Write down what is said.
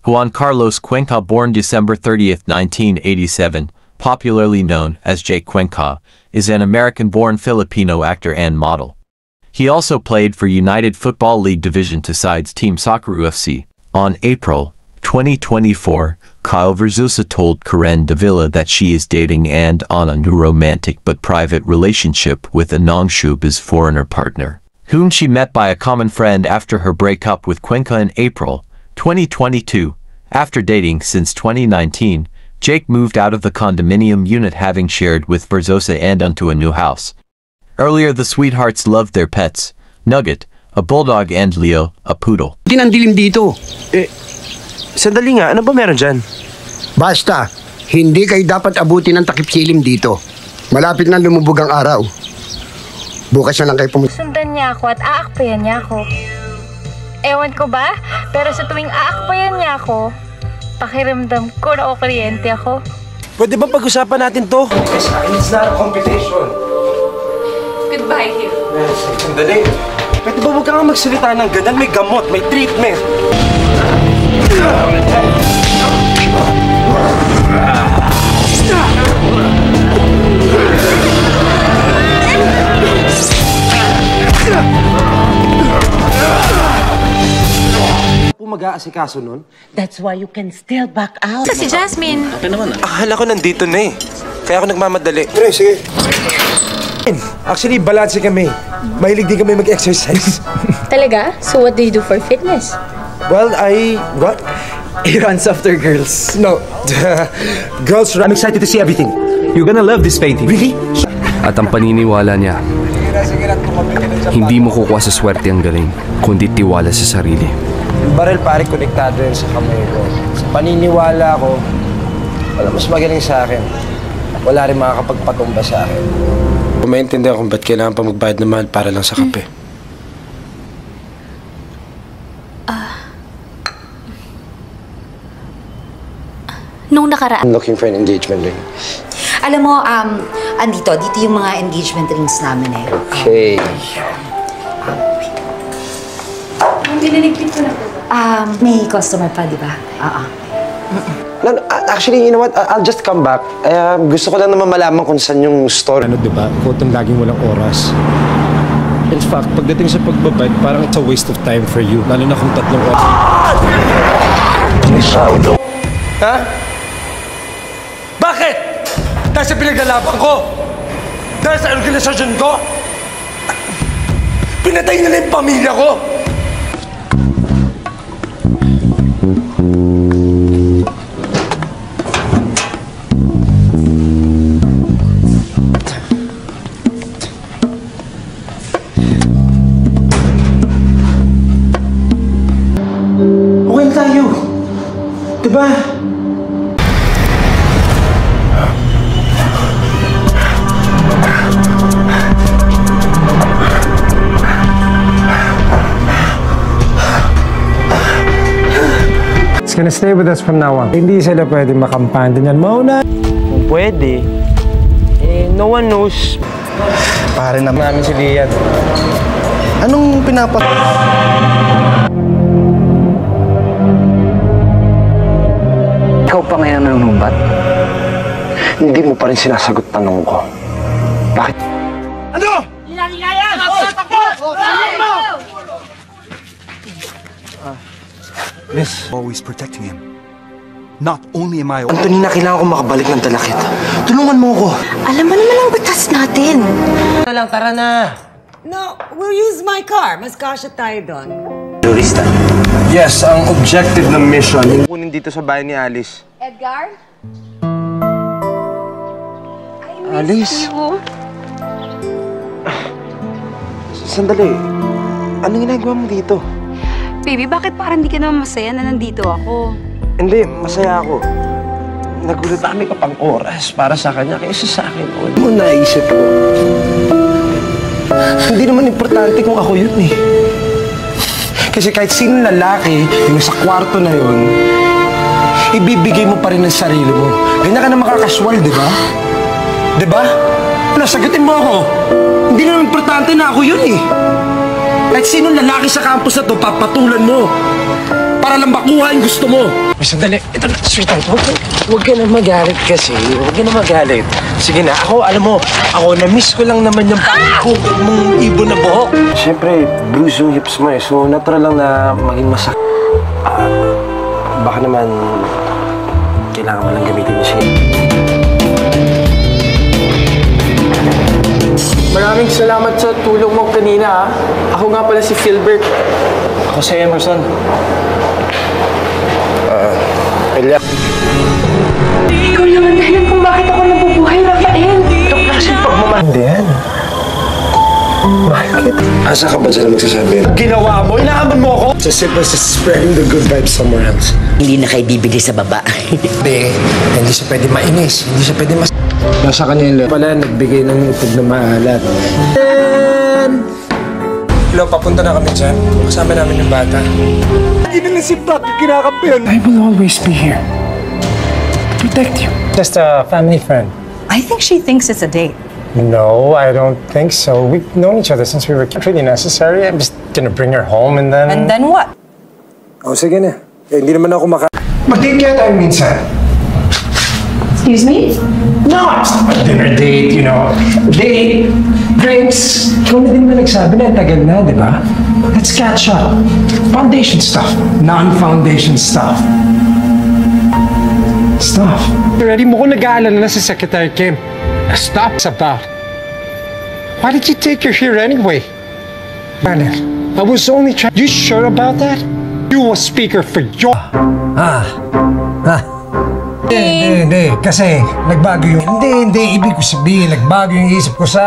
Juan Carlos Cuenca, born December 30, 1987, popularly known as Jake Cuenca, is an American-born Filipino actor and model. He also played for United Football League Division II sides Team Soccer UFC. On April 2024, Kyle Verzosa told Karen Davila that she is dating and on a new romantic but private relationship with Anong Shuba's foreigner partner, whom she met by a common friend after her breakup with Cuenca in April 2022. After dating since 2019, Jake moved out of the condominium unit, having shared with Verzosa and onto a new house. Earlier, the sweethearts loved their pets, Nugget, a bulldog, and Leo, a poodle. Tinandilim dito. Sandali nga, ano ba meron dyan? Basta, hindi kayo dapat abutin ng takip silim dito. Malapit na lumubog ang araw. Bukas na lang kayo pumunta. Sundan niya ako at aakbayan niya ako. Ewan ko ba, pero sa tuwing aakbayan niya ako, pakiramdam ko na kuryente ako. Pwede ba pag-usapan natin to? It's not a competition. Goodbye, Hugh. Sandali. Pwede ba huwag ka nga magsalita ng ganyan? May gamot, may treatment. Mag-aasikaso nun? That's why you can still back out. Si Jasmine. Akala ko nandito na eh. Kaya ako nagmamadali. Pre, sige. Actually, balanse kami. Mahilig din kami mag-exercise. Talaga? So what do you do for fitness? Well, what? He runs after girls. No. Girls run. I'm excited to see everything. You're gonna love this painting. Really? At ang paniniwala niya, hindi mo kukuha sa swerte ang galing, kundi tiwala sa sarili. Yung baril pare, konektado yun sa kamay ko. Sa paniniwala ko, wala mas magaling sa akin. Wala rin makakapagpatumba sa akin. Kung maintindihan kung ba't kailangan pa magbayad ng mahal para lang sa kape. Nung nakaraan. I'm looking for an engagement ring. Alam mo, dito yung mga engagement rings namin eh. Okay. Diniligpit ko na po ba? May customer pa, di ba? No, actually, you know what? I'll just come back. Gusto ko lang naman malaman kung saan yung store. Ano, diba? Ikaw itong laging walang oras. In fact, pagdating sa pagbabike, parang it's a waste of time for you. Lalo na kung 3 oras. Ha? Bakit? Dahil sa pinaglalaban ko? Dahil sa organisasyon ko? Pinatay nila yung pamilya ko? Okay tayo. Diba? It's gonna stay with us from now on. Hindi sila pwede makampante niyan. Mauna! Kung pwede, no one knows. Pare namin si Lian. Anong pinapat... Ikaw pa ngayon nanunumbat? Hindi mo pa rin sinasagot tanong ko. Bakit? Ano? Miss. Always protecting him. Not only am I... Antonina, kailangan ko makabalik ng Dalakit. Tulungan mo ko. Alam mo naman ang batas natin. Tara na. No, we'll use my car. Mas kasya tayo doon. Turista. Yes, ang objective ng mission. Kunin dito sa bahay ni Alice. Edgar? Alice? Sandali. Anong ginagawa mo dito? Baby, bakit parang hindi ka naman masaya na nandito ako? Hindi, masaya ako. Nagulat kami kapang oras para sa kanya kaysa sa akin. Ano mo naisip ko? Hindi naman importante kung ako yun eh. Kasi kahit sinong lalaki yung sa kwarto na yun, ibibigay mo pa rin ang sarili mo. Ganyan ka na makakaswal, di ba? Di ba? Ano, sagutin mo ako. Hindi naman importante na ako yun eh. Kahit sinong lalaki sa campus na to, papatulan mo. para lang makuha yung gusto mo. Sandali, ito na, sweetheart, huwag ka na magalit kasi. Huwag ka na magalit. Sige na, ako na-miss ko lang naman yung pagkukod mong ibon na buhok. Siyempre, bruise yung hips mo eh, so natural lang na maging masakit. Baka naman, kailangan mo lang gamitin yung shade. Maraming salamat sa tulong mo kanina, ha? Ako nga pala si Philbert. Ako si Emerson. Elia. Ikaw naman dahilan kung bakit ako nabubuhay, Rafael. Ito klaseng pagmamahal yan. Bakit? Asa ka ba dyan magsasabi? Ginawa mo? Inaamon mo ako? It's as simple as spreading the good vibes somewhere else. Hindi na kayo bibili sa baba. Hindi siya pwede mainis. Hindi siya pwede mas... Nasa kanya yung pala, nagbigay ng utog na maalat. Hello, papunta na kami dyan. Kasama namin yung bata. Hindi na si Pat, kinakampiyon. I will always be here. To protect you. Just a family friend. I think she thinks it's a date. No, I don't think so. We've known each other since we were pretty necessary. I'm just gonna bring her home and then... And then what? Oh, sige na. Eh, hindi naman ako Mag-date kaya tayo minsan. Excuse me? No, it's not a dinner date, you know. Date, drinks. Ikaw na din ba nagsabi na tagal na, di ba? Let's catch up. Foundation stuff. Non-foundation stuff. Stuff. Ready mo ko nag-aalala na si Secretary Kim. Stop about. Why did you take her here anyway? Manel, I was only trying. You sure about that? You were speaker for your... Hindi. Kasi nagbago yung... Hindi. Ibig ko sabihin, nagbago yung isip ko sa...